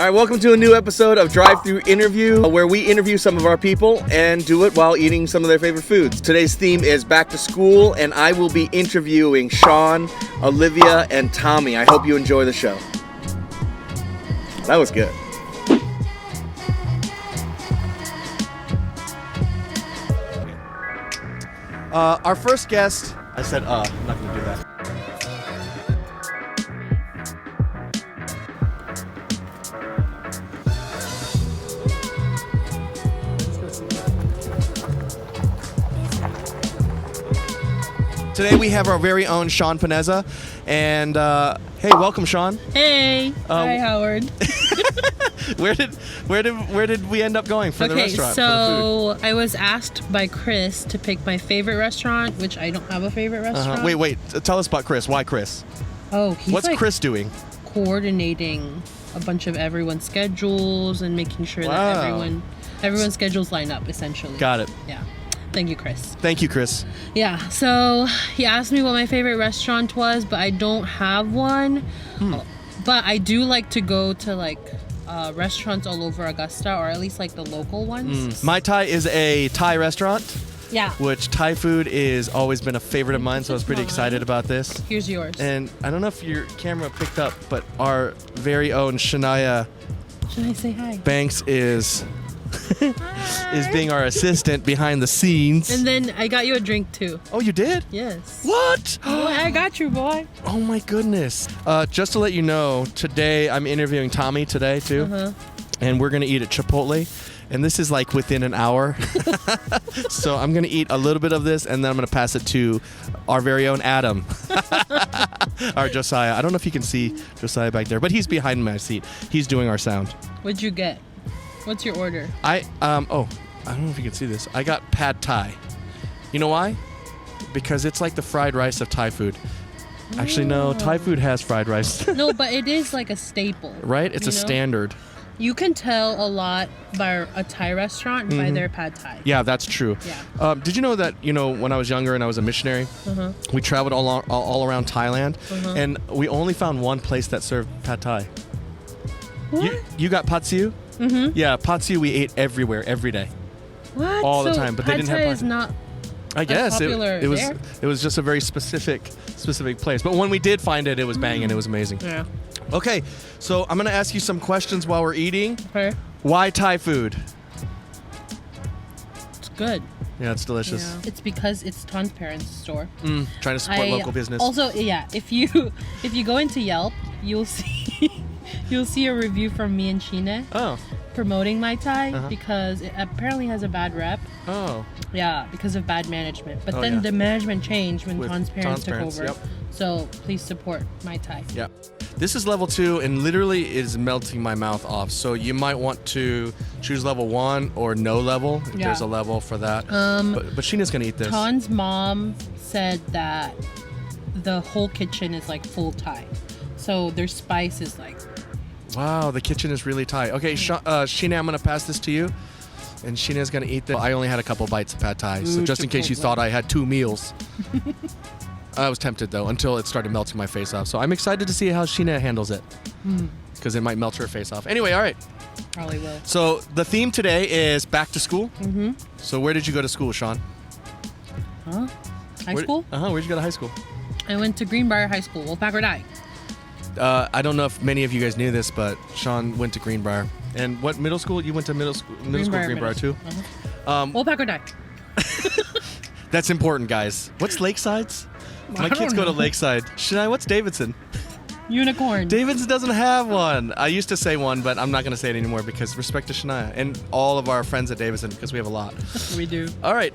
All right, welcome to a new episode of Drive-Thru Interview, where we interview some of our people and do it while eating some of their favorite foods. Today's theme is back to school, and I will be interviewing Shann, Olivia, and Tommy. I hope you enjoy the show. That was good. Our first guest, I said, I'm not gonna do that. Today we have our very own Shann Panezza, and hey, welcome, Shann. Hey, hi Howard. Where did we end up going for the restaurant? So I was asked by Chris to pick my favorite restaurant, which I don't have a favorite restaurant. Wait. Tell us about Chris. Why Chris? Oh, he's What's Chris doing? Coordinating a bunch of everyone's schedules and making sure that everyone's schedules line up, essentially. Got it. Yeah. Thank you, Chris. Thank you, Chris. Yeah, so he asked me what my favorite restaurant was, but I don't have one. But I do like to go to restaurants all over Augusta, or at least the local ones. Mai Tai is a Thai restaurant. Yeah. Which Thai food is always been a favorite of mine, so I was pretty excited about this. Here's yours. And I don't know if your camera picked up, but our very own Shinae say hi? Banks is being our assistant behind the scenes. And then I got you a drink too. Oh, you did? Yes. What? Boy, I got you, boy. Oh my goodness. Just to let you know, today I'm interviewing Tommy today too. And we're gonna eat at Chipotle. And this is within an hour. So I'm gonna eat a little bit of this and then I'm gonna pass it to our very own Adam. Our Josiah. I don't know if you can see Josiah back there, but he's behind my seat. He's doing our sound. What'd you get? What's your order? I don't know if you can see this. I got pad Thai. You know why? Because it's like the fried rice of Thai food. Actually, no, Thai food has fried rice. No, but it is like a staple. Right? It's a standard. You can tell a lot by a Thai restaurant by their pad Thai. Yeah, that's true. Yeah. Did you know that, when I was younger and I was a missionary, we traveled all around Thailand, and we only found one place that served pad Thai. What? You got pad siu? Mm-hmm. Yeah, pad siu we ate everywhere, every day. What? All the time, but they didn't have pad Thai. Is not I guess it was just a very specific place. But when we did find it, it was banging. It was amazing. Yeah. Okay, so I'm gonna ask you some questions while we're eating. Okay. Why Thai food? It's good. Yeah, it's delicious. Yeah. It's because it's Ton's parents' store. Trying to support local business. Also, yeah, if you go into Yelp, you'll see a review from me and Shinae. Oh. Promoting Mai Tai because it apparently has a bad rep. Oh. Yeah, because of bad management. But then the management changed when Ton's parents took over. Yep. So please support Mai Tai. Yeah. This is level 2 and literally is melting my mouth off. So you might want to choose level 1 or no level. If there's a level for that. But Sheena's gonna eat this. Ton's mom said that the whole kitchen is full Thai. So their spice is Wow, the kitchen is really Thai. Okay, Shinae, I'm going to pass this to you. And Shinae's going to eat this. I only had a couple bites of pad Thai, so just in case you thought I had 2 meals. I was tempted, though, until it started melting my face off. So I'm excited to see how Shinae handles it. Because it might melt her face off. Anyway, all right. Probably will. So the theme today is back to school. So where did you go to school, Shann? High school? Where'd you go to high school? I went to Greenbrier High School, Wolfpack Dye. I don't know if many of you guys knew this, but Shann went to Greenbrier. And what middle school? You went to middle school Greenbrier too? Wolfpack Dye. That's important, guys. What's Lakeside's? My kids go to Lakeside. Shinae, what's Davidson? Unicorn. Davidson doesn't have one. I used to say one, but I'm not going to say it anymore because respect to Shinae and all of our friends at Davidson because we have a lot. We do. All right.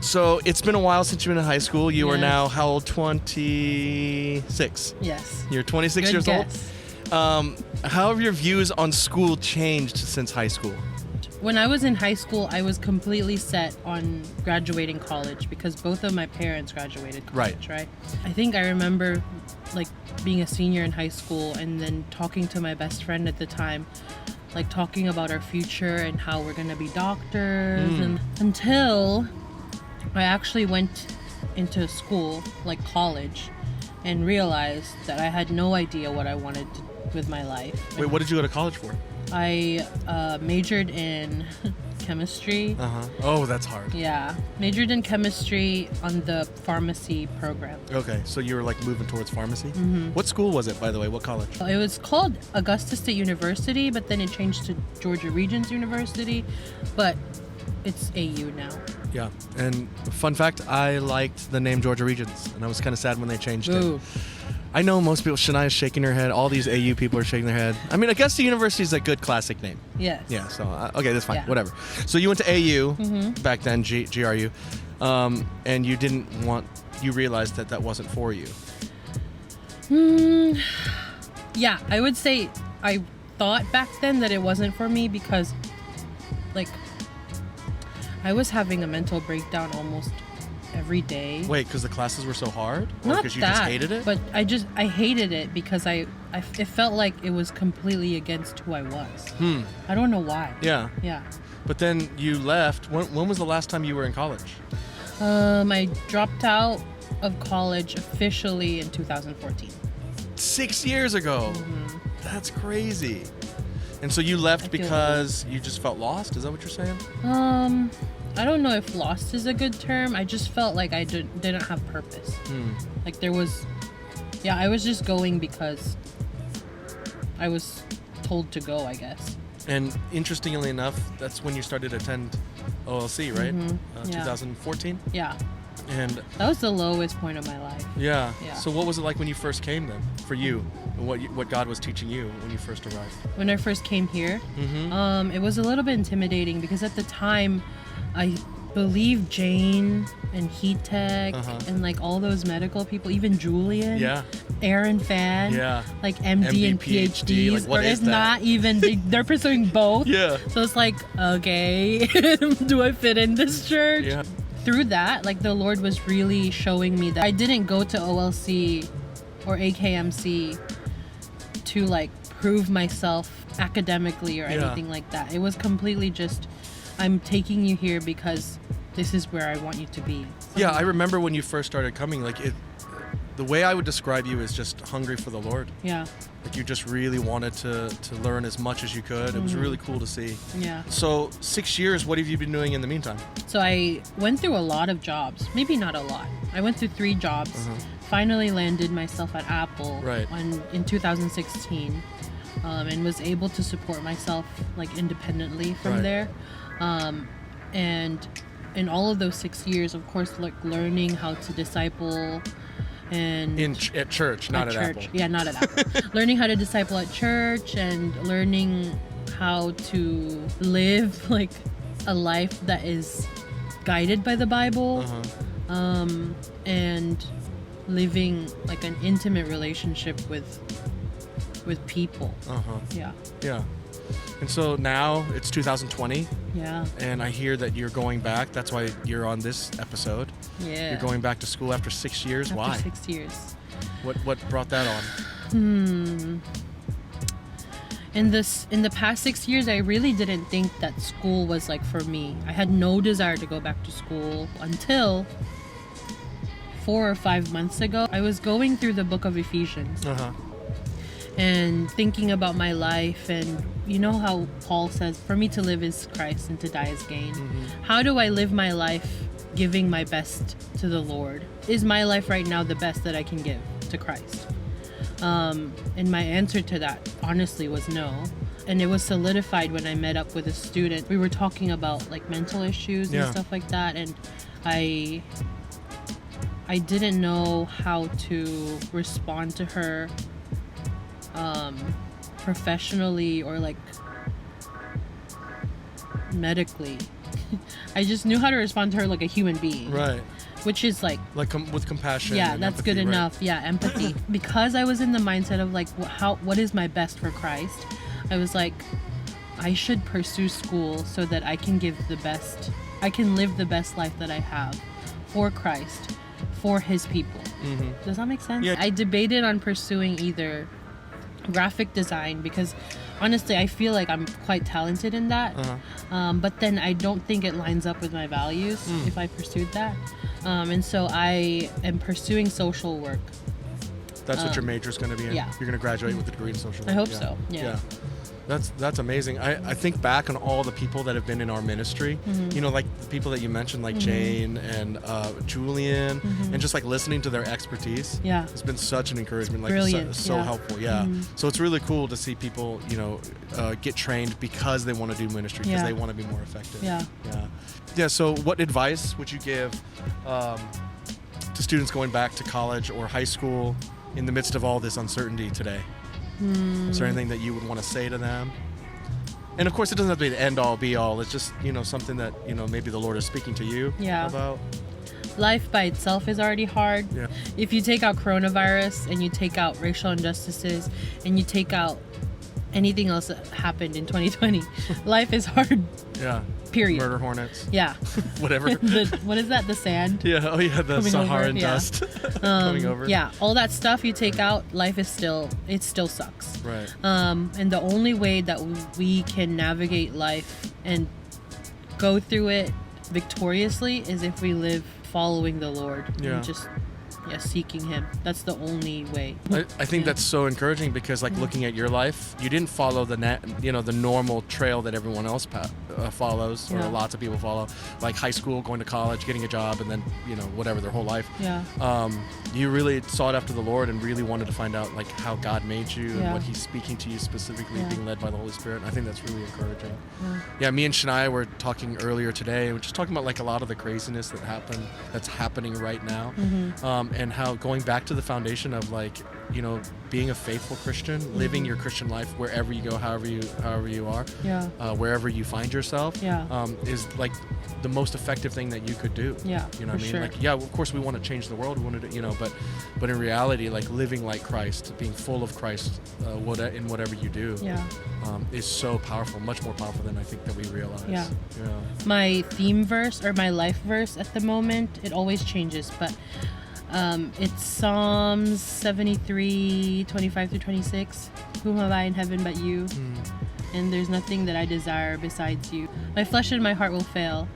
So it's been a while since you've been in high school. You are now how old? 26. Yes. You're 26 Good years guess. old. How have your views on school changed since high school? When I was in high school, I was completely set on graduating college because both of my parents graduated college, right? I think I remember being a senior in high school and then talking to my best friend at the time, talking about our future and how we're going to be doctors and until I actually went into school, college, and realized that I had no idea what I wanted with my life. Wait, what did you go to college for? I majored in chemistry. Oh, that's hard. Yeah, majored in chemistry on the pharmacy program. Okay, so you were like moving towards pharmacy. Mm-hmm. What school was it, by the way? What college? It was called Augusta State University, but then it changed to Georgia Regents University, but it's AU now. Yeah, and fun fact, I liked the name Georgia Regents, and I was kind of sad when they changed it. I know most people, Shinae is shaking her head, all these AU people are shaking their head. I mean, Augusta University is a good classic name. Yes. Yeah, so, okay, that's fine, Yeah. whatever. So you went to AU back then, GRU, and you realized that wasn't for you. Yeah, I would say I thought back then that it wasn't for me because, like, I was having a mental breakdown almost every day. Wait, because the classes were so hard? Or Not because you that, just hated it? but I hated it because it felt like it was completely against who I was. I don't know why. Yeah. Yeah. But then you left. When was the last time you were in college? I dropped out of college officially in 2014. 6 years ago. That's crazy. And so you left because you just felt lost? Is that what you're saying? I don't know if lost is a good term. I just felt like I didn't have purpose. Like there was, I was just going because I was told to go, I guess. And interestingly enough, that's when you started to attend OLC, right? Yeah. 2014? Yeah. And that was the lowest point of my life. Yeah. Yeah. So what was it like when you first came then, for you? What God was teaching you when you first arrived? When I first came here, it was a little bit intimidating because at the time, I believe Jane and Heat Tech and like all those medical people, even Julian, Aaron Fan, like MD and PhDs, like, what or is if that? not even, they're pursuing both. Yeah. So it's like, okay, do I fit in this church? Yeah. Through that, like the Lord was really showing me that I didn't go to OLC or AKMC to like prove myself academically or anything like that. It was completely just, I'm taking you here because this is where I want you to be. Yeah, I remember when you first started coming, like the way I would describe you is just hungry for the Lord. Yeah. Like you just really wanted to learn as much as you could. It was really cool to see. Yeah. So 6 years, what have you been doing in the meantime? So I went through a lot of jobs. Maybe not a lot. I went through 3 jobs. Finally landed myself at Apple in 2016 and was able to support myself like independently from there. And in all of those 6 years, of course, like learning how to disciple and at church, not at church. Apple. Yeah, not at Apple. Learning how to disciple at church and learning how to live like a life that is guided by the Bible, and living like an intimate relationship with people. Yeah. Yeah. And so now it's 2020. Yeah. And I hear that you're going back. That's why you're on this episode. Yeah. You're going back to school after 6 years. Why? After 6 years. What brought that on? In the past 6 years, I really didn't think that school was like for me. I had no desire to go back to school until 4 or 5 months ago. I was going through the book of Ephesians. And thinking about my life, and you know how Paul says, for me to live is Christ and to die is gain. How do I live my life giving my best to the Lord? Is my life right now the best that I can give to Christ? And my answer to that honestly was no. And it was solidified when I met up with a student. We were talking about like mental issues and stuff like that, and I didn't know how to respond to her professionally or like medically. I just knew how to respond to her like a human being, Right. which is like with compassion. yeah, and that's empathy, good right? enough. Yeah, empathy. Because I was in the mindset of like what is my best for Christ, I was like, I should pursue school so that I can live the best life that I have for Christ, for his people. Does that make sense? Yeah. I debated on pursuing either graphic design, because honestly I feel like I'm quite talented in that, but then I don't think it lines up with my values if I pursued that, and so I am pursuing social work. That's what your major's going to be in? Yeah. You're going to graduate with a degree in social work? I hope so, yeah. That's amazing. I think back on all the people that have been in our ministry, you know, like the people that you mentioned, like Jane and Julian, and just like listening to their expertise. Yeah. It's been such an encouragement, like Brilliant. so helpful. Yeah. So it's really cool to see people, you know, get trained because they want to do ministry, because they want to be more effective. Yeah. Yeah. So what advice would you give to students going back to college or high school in the midst of all this uncertainty today? Is there anything that you would want to say to them? And of course, it doesn't have to be the end all be all. It's just, you know, something that, you know, maybe the Lord is speaking to you about. Life by itself is already hard. Yeah. If you take out coronavirus and you take out racial injustices and you take out anything else that happened in 2020, life is hard. Yeah. Period. Murder hornets. Yeah. Whatever. What is that? The sand? Yeah. Oh yeah. The Saharan dust coming over. Yeah. All that stuff you take out, life is still sucks. Right. And the only way that we can navigate life and go through it victoriously is if we live following the Lord and just seeking Him. That's the only way. I think that's so encouraging because, like, looking at your life, you didn't follow the normal trail that everyone else follows, or lots of people follow, like high school, going to college, getting a job, and then, you know, whatever, their whole life. Yeah. You really sought after the Lord and really wanted to find out, like, how God made you and what He's speaking to you specifically, being led by the Holy Spirit. And I think that's really encouraging. Yeah. Me and Shinae were talking earlier today. We're just talking about, like, a lot of the craziness that's happening right now. And how going back to the foundation of, like, you know, being a faithful Christian, living your Christian life wherever you go, however you are, wherever you find yourself, is like the most effective thing that you could do. Yeah, you know what I mean? Sure. Like, yeah, of course we want to change the world, we want to, you know, but in reality, like, living like Christ, being full of Christ, in whatever you do, is so powerful, much more powerful than I think that we realize. Yeah. My theme verse, or my life verse at the moment, it always changes, but it's Psalms 73, 25 through 26. Whom have I in heaven but you? And there's nothing that I desire besides you. My flesh and my heart will fail,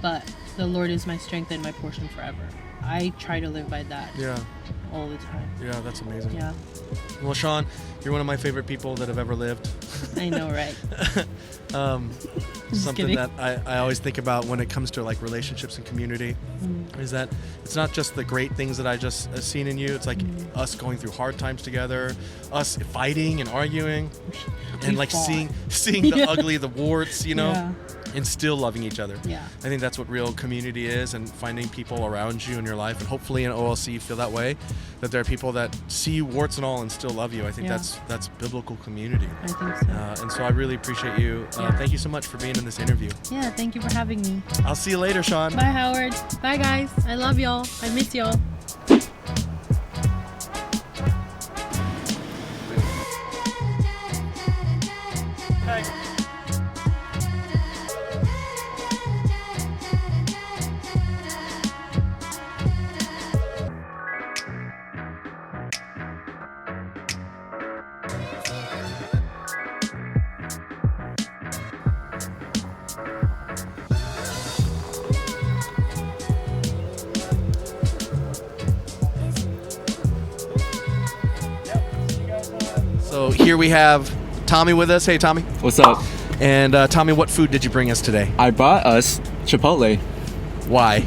but the Lord is my strength and my portion forever. I try to live by that all the time. Yeah, that's amazing. Yeah. Well, Shann, you're one of my favorite people that have ever lived. I know, right? Something kidding. that I always think about when it comes to, like, relationships and community is that it's not just the great things that I just seen in you. It's like us going through hard times together, us fighting and arguing, and like seeing the ugly, the warts, you know, and still loving each other. Yeah. I think that's what real community is, and finding people around you in your life, and hopefully in OLC you feel that way, that there are people that see you warts and all and still love you. I think that's biblical community. I think so. And so I really appreciate you. Thank you so much for being in this interview. Yeah, thank you for having me. I'll see you later, Shann. Bye, Howard. Bye, guys. I love y'all. I miss y'all. So here we have Tommy with us. Hey, Tommy. What's up? And Tommy, what food did you bring us today? I brought us Chipotle. Why?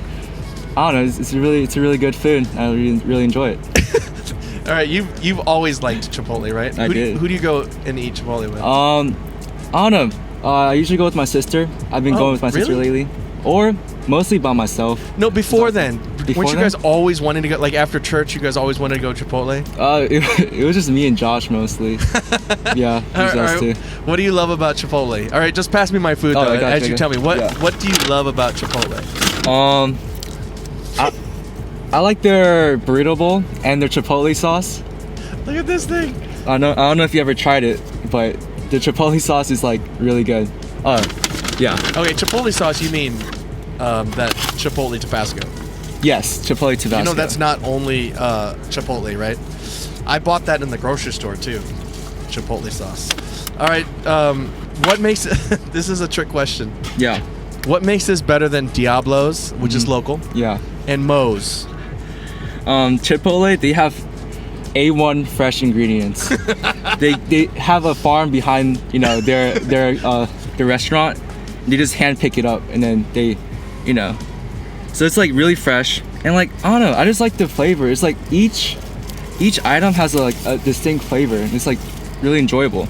I don't know. It's a really good food. I really enjoy it. All right, you've always liked Chipotle, right? I did. Who do you go and eat Chipotle with? I don't know. I usually go with my sister. I've been going with my sister lately, or mostly by myself. No, before then. Before Weren't you guys always wanting to go, like after church, you guys always wanted to go Chipotle? It was just me and Josh mostly. Yeah, all right. too. What do you love about Chipotle? All right, just pass me my food, though, as you tell me. What do you love about Chipotle? I like their burrito bowl and their Chipotle sauce. Look at this thing. I don't know if you ever tried it, but the Chipotle sauce is like really good. Yeah. Okay, Chipotle sauce, you mean that Chipotle Tabasco? Yes, Chipotle Tabasco. You know that's not only Chipotle, right? I bought that in the grocery store too. Chipotle sauce. All right, what makes this is a trick question. Yeah. What makes this better than Diablo's, which is local? Yeah. And Moe's? Chipotle, they have A1 fresh ingredients. they have a farm behind, you know, their restaurant. They just hand pick it up and then they, you know, so it's like really fresh and like I don't know. I just like the flavor. It's like each item has like a distinct flavor and it's like really enjoyable.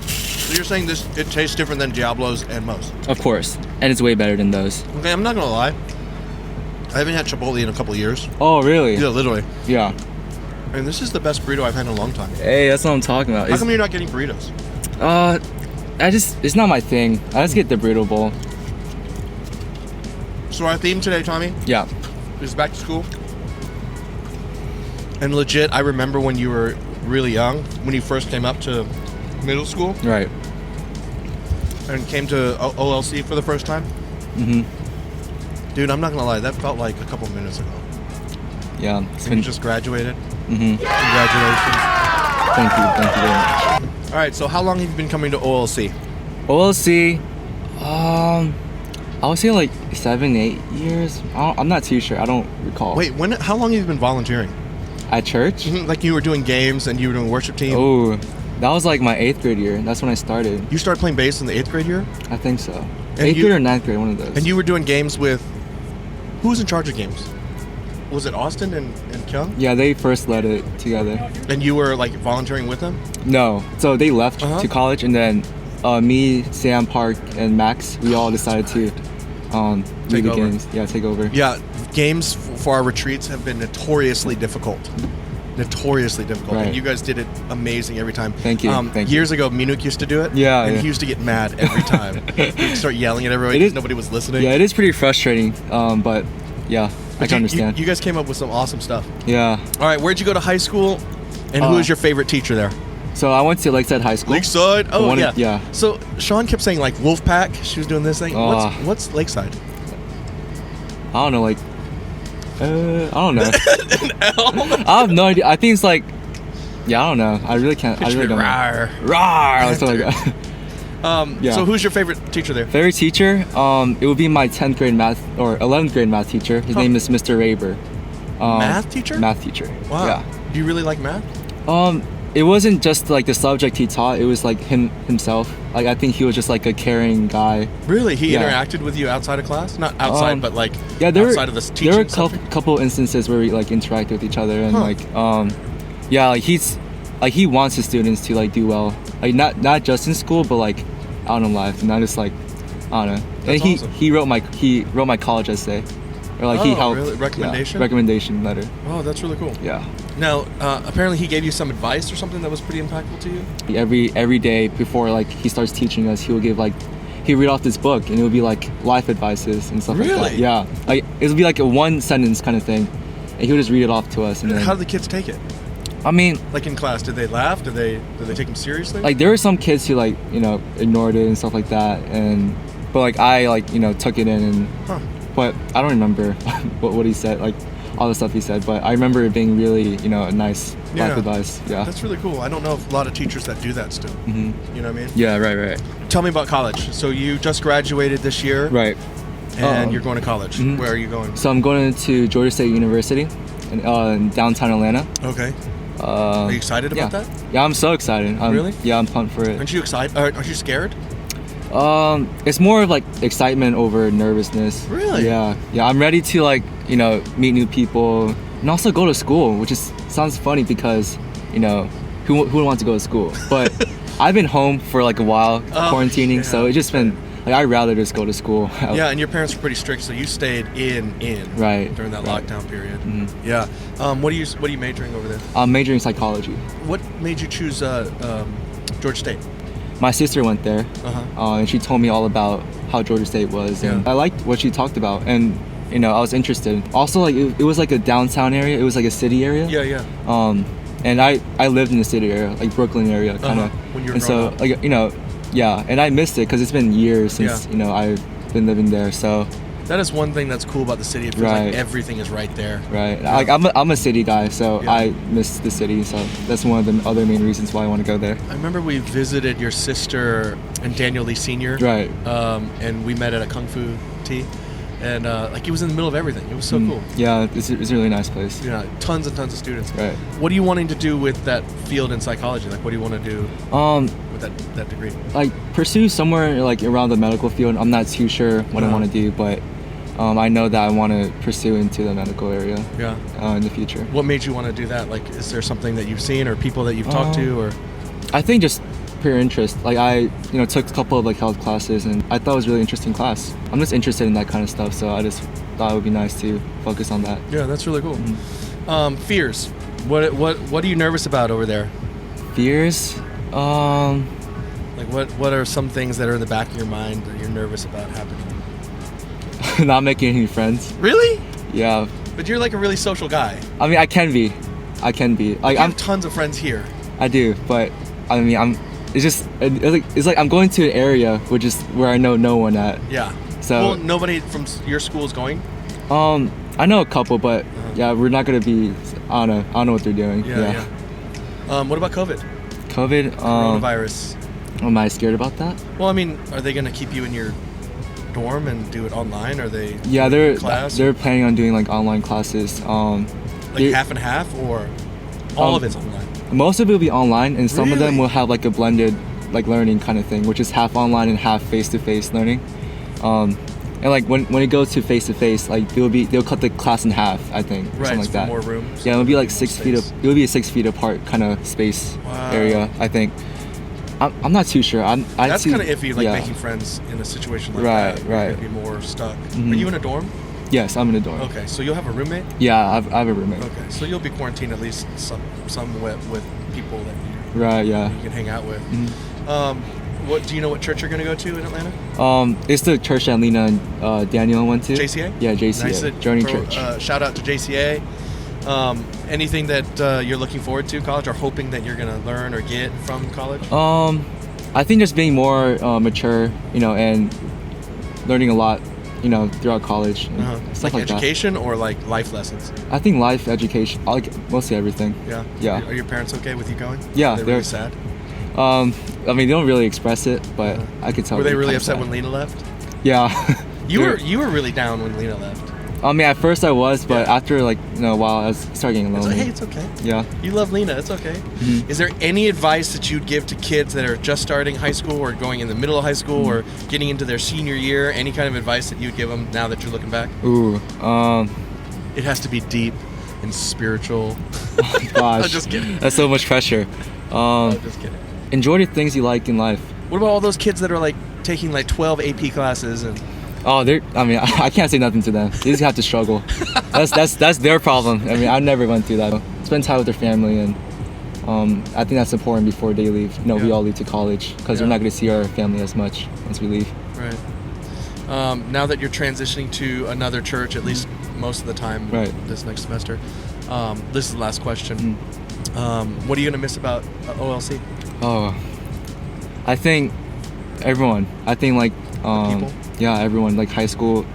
So you're saying it tastes different than Diablo's and Moe's? Of course, and it's way better than those. Okay, I'm not gonna lie. I haven't had Chipotle in a couple of years. Oh really? Yeah, literally. Yeah. And this is the best burrito I've had in a long time. Hey, that's what I'm talking about. How come you're not getting burritos? It's not my thing. I just get the burrito bowl. So our theme today, Tommy, Yeah. is back to school. And legit, I remember when you were really young, when you first came up to middle school Right. and came to OLC for the first time. Mhm. Dude, I'm not gonna lie, that felt like a couple minutes ago. Yeah. And you just graduated. Mhm. Congratulations. Thank you very much. All right, so how long have you been coming to OLC? OLC, I would say like 7-8 years. I'm not too sure. I don't recall. Wait, how long have you been volunteering? At church? Like you were doing games and you were doing worship team? Oh, that was like my 8th grade year. That's when I started. You started playing bass in the 8th grade year? I think so. And 8th grade or 9th grade, one of those. And you were doing games with... Who was in charge of games? Was it Austin and Kyung? Yeah, they first led it together. And you were like volunteering with them? No, so they left to college, and then me, Sam, Park, and Max, we all decided to Take lead the over. games. Yeah, take over. Yeah, games for our retreats have been notoriously difficult. Notoriously difficult. Right. And you guys did it amazing every time. Thank you. Thank you. Years ago, Minuk used to do it. Yeah, And yeah. he used to get mad every time. He'd start yelling at everybody It because is- nobody was listening. Yeah, it is pretty frustrating, but yeah, I can understand. You guys came up with some awesome stuff. Yeah. All right, where'd you go to high school? And who was your favorite teacher there? So I went to Lakeside High School. Lakeside? Oh, one yeah. of- yeah. So Shann kept saying like Wolfpack. She was doing this thing. What's Lakeside? I don't know, like, I don't know. I have no idea. I think it's like, yeah, I don't know. I really can't. I really don't know. Rawr. Rawr, or something like that. Yeah. So who's your favorite teacher there? Favorite teacher? It would be my 10th grade math or 11th grade math teacher. His name is Mr. Raber. Math teacher? Math teacher. Wow. Yeah. Do you really like math? It wasn't just like the subject he taught. It was like himself. Like I think he was just like a caring guy. Really? He Yeah. interacted with you outside of class? Not outside, but like Yeah, there outside were, of this teaching there were a subject? couple instances where we like interact with each other and yeah, like he wants his students to like do well. Like not just in school, but like out in life, and not just like I don't know. That's And awesome. he wrote my college essay, or like he helped. Really? Recommendation? Yeah, recommendation letter. Oh, that's really cool. Yeah. Now, apparently he gave you some advice or something that was pretty impactful to you? Every day before like he starts teaching us, he will give like he read off this book and it would be like life advices and stuff like that. Really? Yeah. Like it would be like a one sentence kind of thing, and he would just read it off to us. And then, How did the kids take it? I mean, Like in class, did they laugh? Did they take him seriously? like there were some kids who like ignored it and stuff like that, but like I like took it in and but I don't remember what he said, like all the stuff he said, but I remember it being really a nice life advice. Yeah. That's really cool. I don't know if a lot of teachers that do that still. Mm-hmm. You know what I mean? Yeah. Right. Tell me about college. So you just graduated this year, Right. and you're going to college. Mhm. Where are you going? So I'm going to Georgia State University in downtown Atlanta. Okay. Are you excited about yeah. that? Yeah, I'm so excited. Really? Yeah, I'm pumped for it. Aren't you excited? Aren't you scared? It's more of like excitement over nervousness. Really? Yeah. I'm ready to like meet new people and also go to school, which sounds funny because who would want to go to school? But I've been home for like a while quarantining, yeah. so it's just been like I'd rather just go to school. Yeah, and your parents were pretty strict, so you stayed in Right. during that Right. lockdown period. Mhm. Yeah. What are you majoring over there? I'm majoring in psychology. What made you choose Georgia State? My sister went there, Uh-huh. and she told me all about how Georgia State was, and Yeah. I liked what she talked about, and I was interested. Also, like it was like a downtown area. It was like a city area. Yeah. And I lived in the city area, like Brooklyn area, kind of. When you were and so, growing up. like yeah, and I missed it because it's been years since I've been living there. So. That is one thing that's cool about the city. It feels Right. like everything is right there. Right. Yeah. Like I'm a city guy, so Yeah. I miss the city. So that's one of the other main reasons why I want to go there. I remember we visited your sister and Daniel Lee Sr. Right. And we met at a Kung Fu tea. And like it was in the middle of everything. It was so cool. Yeah, it's a really nice place. Yeah, tons and tons of students. Right. What are you wanting to do with that field in psychology? Like, what do you want to do with that degree? Like pursue somewhere like around the medical field. I'm not too sure what I want to do, but I know that I want to pursue into the medical area. Yeah. In the future. What made you want to do that? Like, is there something that you've seen or people that you've talked to, or? I think just pure interest. Like I, took a couple of like health classes, and I thought it was a really interesting class. I'm just interested in that kind of stuff, so I just thought it would be nice to focus on that. Yeah, that's really cool. Fears. What are you nervous about over there? Fears. Like what are some things that are in the back of your mind that you're nervous about happening? Not making any friends. Really? Yeah. But you're like a really social guy. I mean, I can be. Like I have tons of friends here. I do, but I mean, it's like I'm going to an area which is where I know no one at. Yeah. So. Well, nobody from your school is going. I know a couple, but yeah, we're not gonna be. I don't know what they're doing. Yeah. What about COVID? Coronavirus. Am I scared about that? Well, I mean, are they gonna keep you in your dorm and do it online? Are they? Yeah, they're planning on doing like online classes. Like half and half, or all of it's online. Most of it will be online, and some of them Really? will have like a blended like learning kind of thing, which is half online and half face-to-face learning. And like when it goes to face-to-face, like they'll cut the class in half, I think, or something like that. More rooms. Yeah, it'll be like 6 feet. It will be a 6 feet apart kind of space area, I think. I'm not too sure. That's kind of iffy, like making friends in a situation like that. Right. You're gonna be more stuck. Are you in a dorm? Yes, I'm in a dorm. Okay, so you'll have a roommate? Yeah, I have a roommate. Okay, so you'll be quarantined at least somewhat with people that you can hang out with. What do you know? What church you're gonna go to in Atlanta? It's the church that Lena and Daniel went to. JCA? Yeah, JCA. Nice. Journey Church. Shout out to JCA. Anything that you're looking forward to college, or hoping that you're gonna learn or get from college? I think just being more mature, and learning a lot, throughout college. And stuff like education or like life lessons? I think life, education, like mostly everything. Yeah. Yeah. Are your parents okay with you going? Yeah. They're really sad. I mean, they don't really express it, but I could tell. Were they really upset when Lena left? Yeah. You were really down when Lena left. I mean, at first I was, but after a while, I was starting getting lonely. Hey, it's okay. Yeah. You love Lena. It's okay. Is there any advice that you'd give to kids that are just starting high school, or going in the middle of high school, or getting into their senior year? Any kind of advice that you'd give them now that you're looking back? Ooh. It has to be deep and spiritual. Oh, gosh. I'm just kidding. That's so much pressure. I'm just kidding. Enjoy the things you like in life. What about all those kids that are like taking like 12 AP classes and? Oh, I can't say nothing to them. They just have to struggle. That's their problem. I mean, I never went through that. Spend time with their family, and I think that's important before they leave. We all leave to college because we're not going to see our family as much once we leave. Right. Now that you're transitioning to another church, at least most of the time this next semester, this is the last question. What are you going to miss about OLC? Oh, I think everyone. I think people? Yeah, everyone, like high school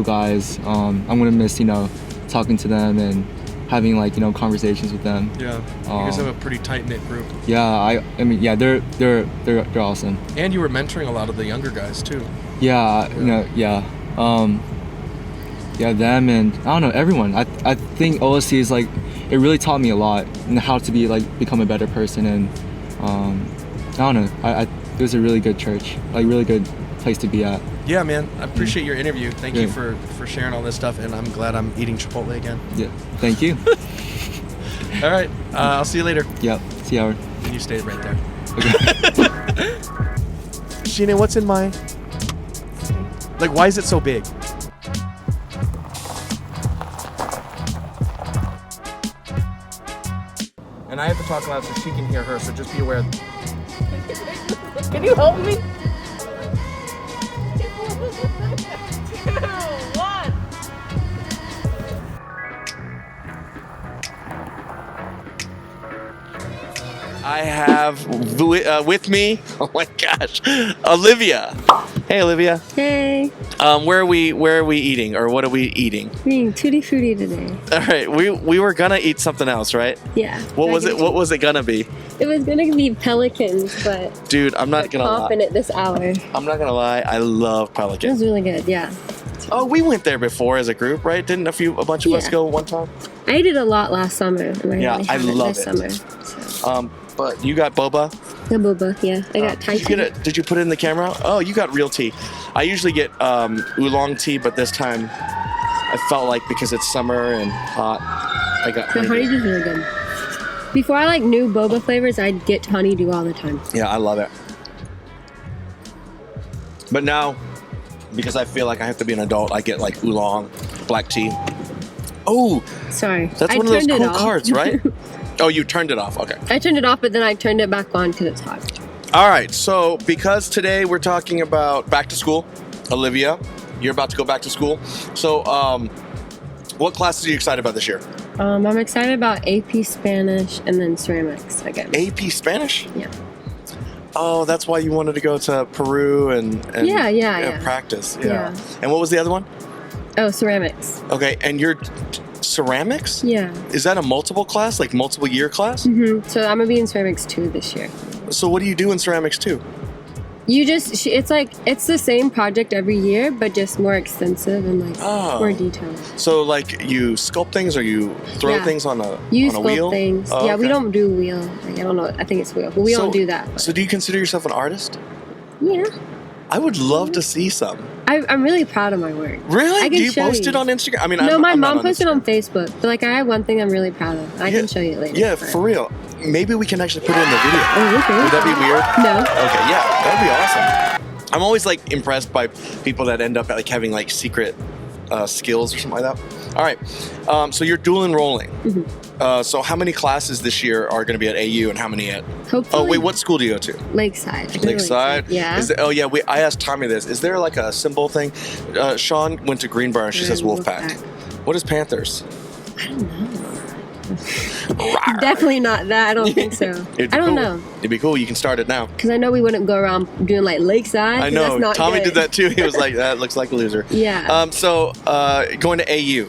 guys. I'm gonna miss talking to them and having conversations with them. Yeah, you guys have a pretty tight knit group. Yeah, I mean, yeah, they're awesome. And you were mentoring a lot of the younger guys too. Yeah, yeah, them, and I don't know, everyone. I think OSC is it really taught me a lot and how to become a better person, and I don't know. It was a really good church, really good place to be at. Yeah, man. I appreciate your interview. Thank you for sharing all this stuff, and I'm glad I'm eating Chipotle again. Yeah, thank you. All right. I'll see you later. Yep. See you, Howard. And you stay right there. Okay. Shinae, what's in my... why is it so big? And I have to talk loud so she can hear her, so just be aware. Can you help me? 2, 1. I have with me, oh my gosh, Olivia. Hey, Olivia. Hey. Where are we eating, or what are we eating? We're eating Tutti Frutti today. All right, we were gonna eat something else, right? Yeah. What was it? What was it gonna be? It was gonna be pelicans, but dude, I'm not gonna lie. popping at this hour. I'm not gonna lie. I love It pelicans. was really good. Yeah. Oh, we went there before as a group, right? Didn't a bunch of us Yeah. go one time? I ate it a lot last summer. And I Yeah, really I haven't love this it. summer. So. But you got boba. The boba, yeah. I got Thai tea. Did you put it in the camera? Oh, you got real tea. I usually get oolong tea, but this time I felt like because it's summer and hot, I got The honeydew. honeydew is really good. Before I like new boba flavors, I'd get honeydew all the time. Yeah, I love it. But now, because I feel like I have to be an adult, I get like oolong, black tea. Oh, Sorry. that's I one of those turned it cool off. cards, right? Oh, you turned it off. Okay. I turned it off, but then I turned it back on because it's hot. All right. So because today we're talking about back to school, Olivia, you're about to go back to school. So, what classes are you excited about this year? I'm excited about AP Spanish and then ceramics again. AP Spanish? Yeah. Oh, that's why you wanted to go to Peru and Yeah. practice. Yeah. And what was the other one? Oh, ceramics. Okay, and you're ceramics? Yeah. Is that a multiple class, like multiple year class? So I'm gonna be in ceramics 2 this year. So what do you do in ceramics too? You just, it's like, it's the same project every year, but just more extensive and like more detailed. So like you sculpt things or you throw Yeah. things on a You on a sculpt wheel? things. Oh, Yeah, we okay. don't do wheel. Like, I don't know. I think it's wheel, but we don't do that. So do you consider yourself an artist? Yeah. I would love to see some. I'm really proud of my work. Really? I can Do you show post you. it on Instagram? I mean, No, my I'm not mom on posted Instagram. on Facebook, but like I have one thing I'm really proud of. I can show you it later. Yeah, for real. Maybe we can actually put it in the video. Oh, okay. Would that be weird? No. Okay, yeah, that'd be awesome. I'm always like impressed by people that end up like having like secret skills or something like that. All right, so you're dual enrolling. So how many classes this year are going to be at AU and how many at? Hopefully. Oh wait, what school do you go to? Lakeside. I go to Lakeside. Yeah. Oh yeah. I asked Tommy this. Is there like a symbol thing? Shann went to Greenbrier and she says Wolfpack. What is Panthers? I don't know. Definitely not that. I don't think so. It'd be I don't cool. know. It'd be cool. You can start it now. Because I know we wouldn't go around doing like Lakeside. I 'cause know. That's not Tommy good. did that too. He was like, that looks like a loser. Yeah. So going to AU.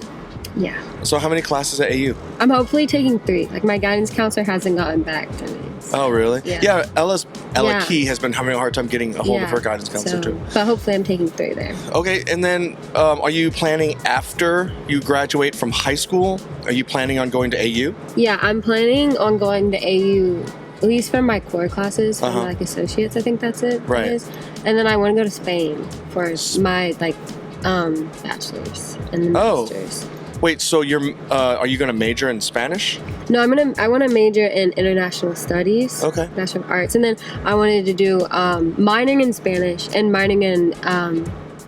Yeah. So how many classes at AU? I'm hopefully taking 3. Like my guidance counselor hasn't gotten back to me. So. Oh, really? Yeah. Ella Yeah. Key has been having a hard time getting a hold of her guidance counselor too. But hopefully I'm taking 3 there. Okay, and then are you planning after you graduate from high school? Are you planning on going to AU? Yeah, I'm planning on going to AU, at least for my core classes, for like associates. I think that's it. Right. It is. And then I want to go to Spain for my like bachelor's and then master's. Wait, so are you going to major in Spanish? No, I want to major in international studies. Okay. Bachelor of Arts, and then I wanted to do minoring in Spanish and minoring in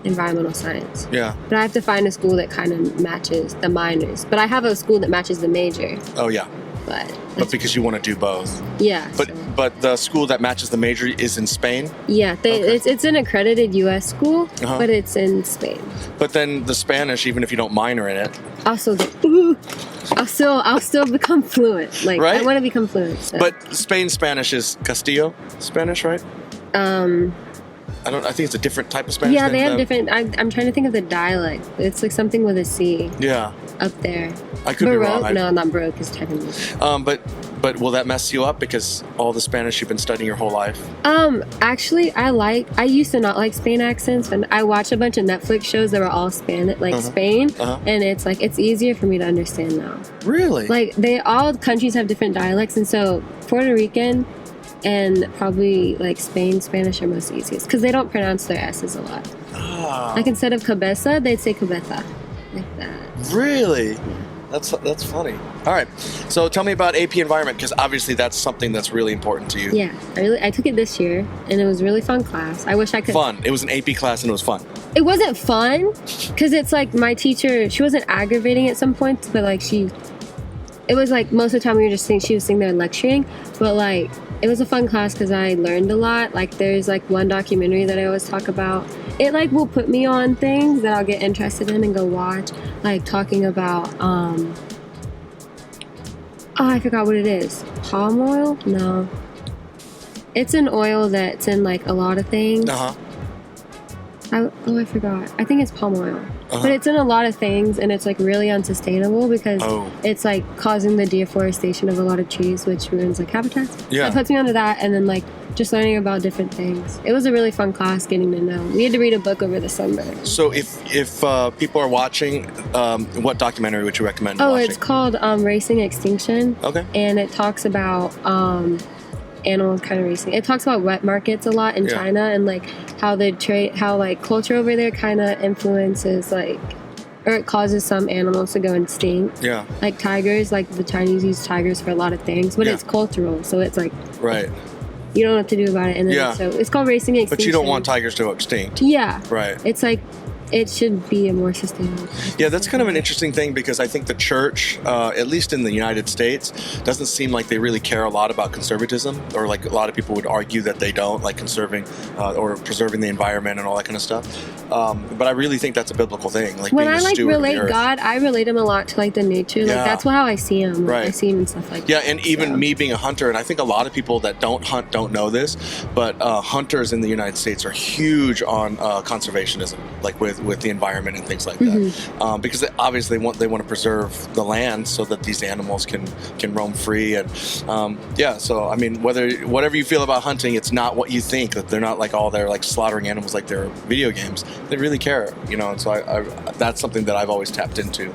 environmental science. Yeah. But I have to find a school that kind of matches the minors. But I have a school that matches the major. Oh yeah. But because you want to do both. Yeah. But the school that matches the major is in Spain? Yeah, it's an accredited U.S. school, but it's in Spain. But then the Spanish, even if you don't minor in it. I'll still become fluent. Like Right? I want to become fluent. So. But Spain Spanish is Castillo Spanish, right? I think it's a different type of Spanish. Yeah, they have different. I'm trying to think of the dialect. It's like something with a C. Yeah. Up there. I could be wrong. No, not Baroque is technically. But will that mess you up because all the Spanish you've been studying your whole life? Actually, I used to not like Spain accents, and I watched a bunch of Netflix shows that were all Spanish, like Spain, and it's easier for me to understand now. Really? Like all countries have different dialects, and so Puerto Rican and probably like Spanish are most easiest because they don't pronounce their S's a lot. Like instead of cabeza, they'd say cabeza, like that. Really? That's funny. All right. So tell me about AP Environment because obviously that's something that's really important to you. Yeah, I took it this year and it was a really fun class. I wish I could. Fun. It was an AP class and it was fun. It wasn't fun because it's like my teacher. She wasn't aggravating at some points, but like it was like most of the time we were just she was sitting there lecturing, but like it was a fun class because I learned a lot. Like there's like one documentary that I always talk about. It like will put me on things that I'll get interested in and go watch. Like talking about I forgot what it is. Palm oil? No. It's an oil that's in like a lot of things. I forgot. I think it's palm oil. But it's in a lot of things, and it's like really unsustainable because it's like causing the deforestation of a lot of trees, which ruins like habitats. Yeah. So it puts me onto that, and then like just learning about different things. It was a really fun class getting to know. We had to read a book over the summer. So if people are watching, what documentary would you recommend watching? It's called Racing Extinction. Okay. And it talks about animals kind of racing. It talks about wet markets a lot in China, and like how like culture over there kind of influences like, or it causes some animals to go extinct. Yeah. Like tigers, like the Chinese use tigers for a lot of things, but it's cultural, so it's like you don't know what to do about it. And then, so it's called Racing Extinction. But you don't want tigers to go extinct. Yeah. Right. It's like it should be a more sustainable. Yeah, that's kind of an interesting thing because I think the church, at least in the United States, doesn't seem like they really care a lot about conservatism, or like a lot of people would argue that they don't, like conserving or preserving the environment and all that kind of stuff. But I really think that's a biblical thing. Like when being I a like steward of the relate earth. God, I relate him a lot to like the nature. Like that's how I see him. Like, I see him and stuff like that. Yeah, and even me being a hunter, and I think a lot of people that don't hunt don't know this, but hunters in the United States are huge on conservationism, like with the environment and things like that, because obviously they want to preserve the land so that these animals can roam free, and so I mean, whatever you feel about hunting, it's not what you think, that they're not like all they're like slaughtering animals like they're video games. They really care, and so I that's something that I've always tapped into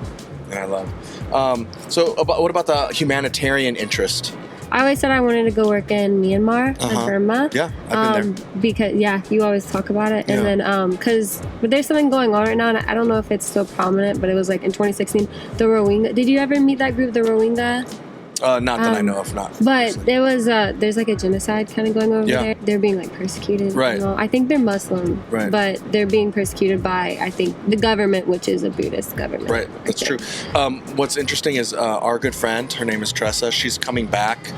and I love. So what about the humanitarian interest? I always said I wanted to go work in Myanmar in Burma. Yeah, I've been there. Because you always talk about it, and then because there's something going on right now, and I don't know if it's still prominent, but it was like in 2016, the Rohingya. Did you ever meet that group, the Rohingya? Not that I know of, not. But there was there's like a genocide kind of going on over there. They're being like persecuted. Right. I think they're Muslim. Right. But they're being persecuted by, I think, the government, which is a Buddhist government. Right. That's true. What's interesting is our good friend, her name is Tressa. She's coming back.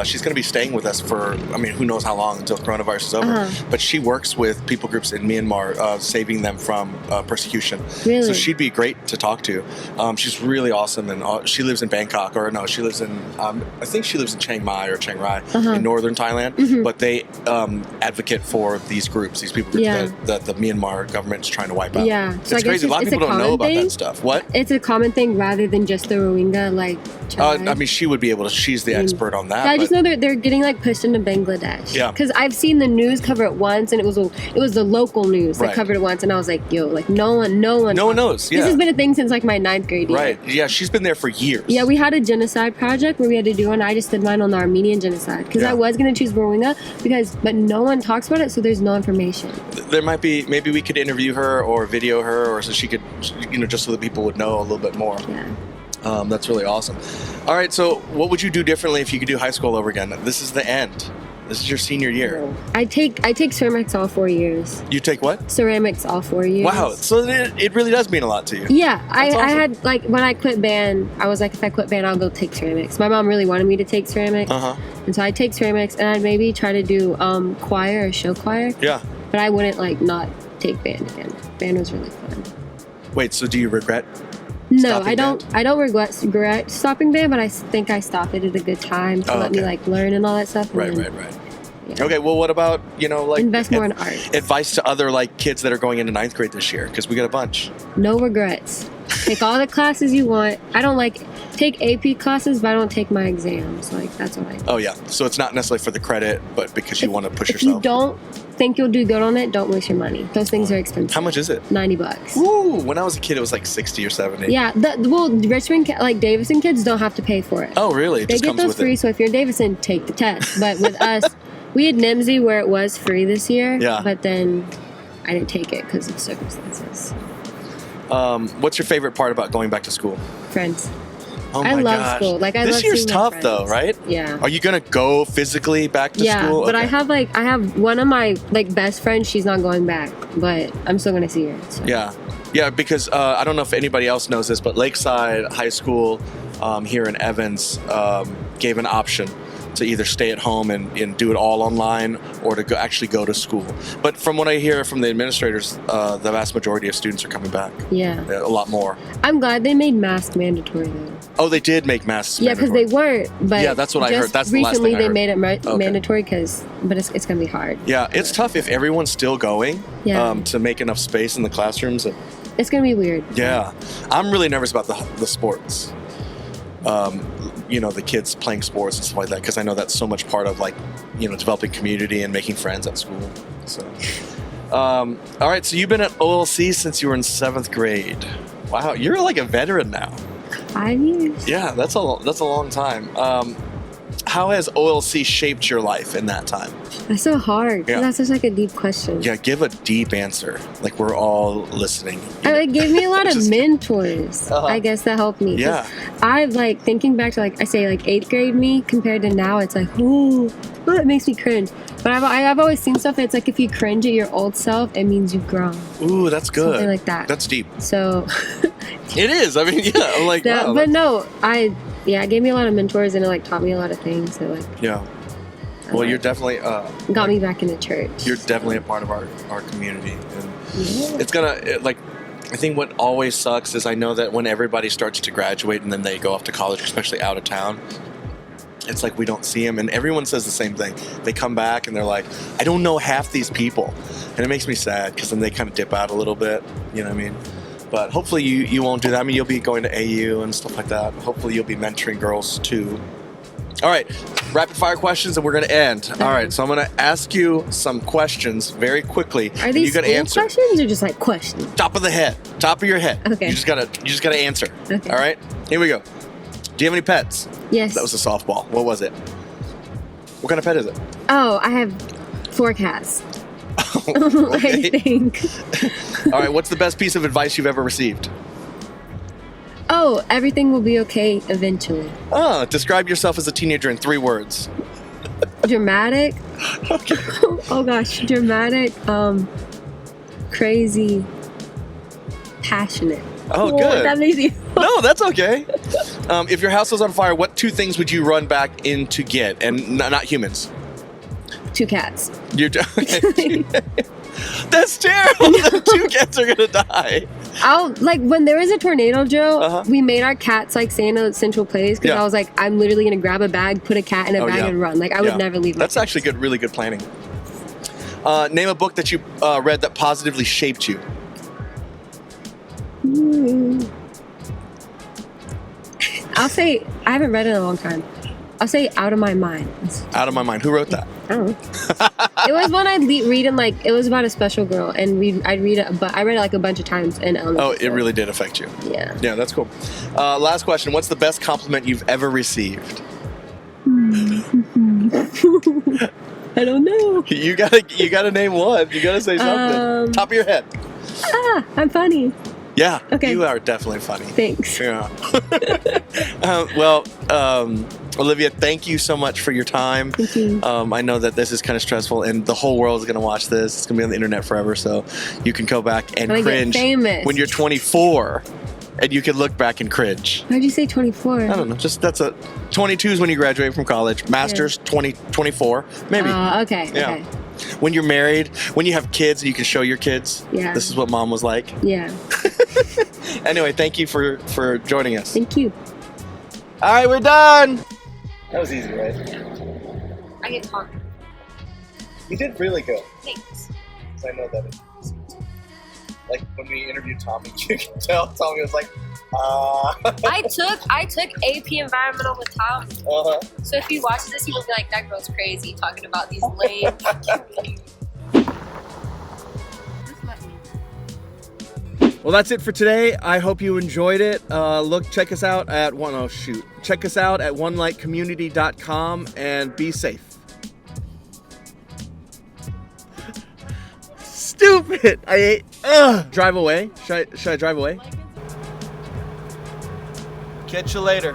She's going to be staying with us for, I mean, who knows how long until coronavirus is over. But she works with people groups in Myanmar, saving them from persecution. Really? So she'd be great to talk to. She's really awesome, and she lives in Bangkok, or no, she lives in I think she lives in Chiang Mai or Chiang Rai in northern Thailand, but they advocate for these groups, these people groups that the Myanmar government is trying to wipe out. Yeah, so it's crazy. A lot of people don't know about that stuff. What? It's a common thing rather than just the Rohingya, like. I mean, she would be able to. She's the expert on that. I just know they're getting like pushed into Bangladesh. Yeah. Because I've seen the news cover it once, and it was the local news that covered it once, and I was like, yo, like no one knows. Yeah. This has been a thing since like my 9th grade year. Right. Yeah, she's been there for years. Yeah, we had a genocide project where we had to do one. I just did mine on the Armenian genocide because I was going to choose Rohingya but no one talks about it, so there's no information. There might be, maybe we could interview her or video her, or so she could, just so that people would know a little bit more. Yeah. That's really awesome. All right, so what would you do differently if you could do high school over again? This is the end. This is your senior year. I take ceramics all 4 years. You take what? Ceramics all 4 years. Wow, so it really does mean a lot to you. Yeah, That's awesome. I had, like, when I quit band, I was like, if I quit band, I'll go take ceramics. My mom really wanted me to take ceramics. And so I take ceramics, and I'd maybe try to do choir or show choir. Yeah. But I wouldn't, like, not take band again. Band was really fun. Wait, so do you regret? No, I don't. I don't regret stopping band, but I think I stopped it at a good time to let me like learn and all that stuff. Right. Yeah. Okay, well, what about like invest more in art? Advice to other like kids that are going into 9th grade this year, because we got a bunch. No regrets. Take all the classes you want. I don't take AP classes, but I don't take my exams. Like that's what I do. Oh yeah, so it's not necessarily for the credit, but because you want to push if yourself. If you don't think you'll do good on it, don't waste your money. Those things are expensive. How much is it? $90. Ooh, when I was a kid, it was like 60 or 70. Yeah, Richmond, like Davidson kids don't have to pay for it. Oh really? It they just get comes those with free. it. So if you're Davidson, take the test. But with us, we had NIMSY where it was free this year. Yeah. But then I didn't take it because of circumstances. What's your favorite part about going back to school? Friends. Oh my I love gosh. school. Like I this love year's seeing my tough friends. though, right? Yeah. Are you gonna go physically back to school? Yeah, but Okay. I have one of my like best friends. She's not going back, but I'm still gonna see her. So. Yeah, because I don't know if anybody else knows this, but Lakeside High School here in Evans gave an option to either stay at home and do it all online or to actually go to school. But from what I hear from the administrators, the vast majority of students are coming back. Yeah. A lot more. I'm glad they made masks mandatory though. Oh, they did make masks mandatory. Yeah, because they weren't. But yeah, that's what I heard. That's the last thing I heard. Recently they made it mandatory but it's going to be hard. Yeah, it's tough if everyone's still going to make enough space in the classrooms. It's going to be weird. Yeah. I'm really nervous about the sports. The kids playing sports and stuff like that, because I know that's so much part of developing community and making friends at school. So, all right. So you've been at OLC since you were in 7th grade. Wow, you're like a veteran now. 5 years. Yeah, that's a long time. How has OLC shaped your life in that time? That's so hard. Yeah. That's such a deep question. Yeah, give a deep answer. Like we're all listening. It gave me a lot of mentors. I guess that helped me. Yeah. I thinking back to I say 8th grade me compared to now. It's like, ooh, it makes me cringe. But I've always seen stuff. It's like if you cringe at your old self, it means you've grown. Ooh, that's good. Something like that. That's deep. So. It is. I mean, yeah. I'm like, wow. But no, it gave me a lot of mentors and it taught me a lot of things. So yeah. Well, you're definitely got me back into church. You're definitely a part of our community, and it's gonna I think what always sucks is I know that when everybody starts to graduate and then they go off to college, especially out of town, it's like we don't see them, and everyone says the same thing. They come back and they're like, I don't know half these people, and it makes me sad because then they kind of dip out a little bit. You know what I mean? But hopefully you won't do that. I mean, you'll be going to AU and stuff like that. Hopefully you'll be mentoring girls too. All right, rapid fire questions and we're going to end. All right, so I'm going to ask you some questions very quickly. Are these questions or just questions? Top of your head. Okay. You just gotta answer. Okay. All right, here we go. Do you have any pets? Yes. That was a softball. What was it? What kind of pet is it? Oh, I have 4 cats. Okay. I think. All right, what's the best piece of advice you've ever received? Oh, everything will be okay eventually. Oh, describe yourself as a teenager in 3 words. Dramatic. Okay. Oh gosh, dramatic, crazy, passionate. Oh, good. That makes you. No, that's okay. If your house was on fire, what 2 things would you run back in to get? And not humans. 2 cats. That's terrible. The 2 cats are gonna die. When there was a tornado, Joe, we made our cats stay in a central place because I was like, I'm literally gonna grab a bag, put a cat in a bag, and run. I would never leave. That's actually good, really good planning. Name a book that you read that positively shaped you. I'll say I haven't read it in a long time. I'll say Out of My Mind. Out of My Mind. Who wrote that? I don't know. It was one I'd read in it was about a special girl, and I'd read it, but I read it a bunch of times in elementary. Oh, it really did affect you. Yeah. Yeah, that's cool. Last question. What's the best compliment you've ever received? I don't know. You gotta name one. You gotta say something. Top of your head. I'm funny. Yeah. Okay. You are definitely funny. Thanks. Yeah. Olivia, thank you so much for your time. Thank you. I know that this is kind of stressful, and the whole world is going to watch this. It's going to be on the internet forever, so you can go back and cringe when you're 24, and you can look back and cringe. Why'd you say 24? I don't know. Just 22 is when you graduate from college. Masters, 24, maybe. Okay. Yeah. Okay. When you're married, when you have kids, and you can show your kids. Yeah. This is what mom was like. Yeah. Anyway, thank you for joining us. Thank you. All right, we're done. That was easy, right? I get talking. You did really good. Thanks. I know that it's easy. Like when we interviewed Tommy, you can tell Tommy was like, I took AP Environmental with Tom. So if he watches this, he will be like, that girl's crazy talking about these lame. Well, that's it for today. I hope you enjoyed it. Check us out at onelightcommunity.com and be safe. Stupid! I ate. Drive away. Should I drive away? Catch you later.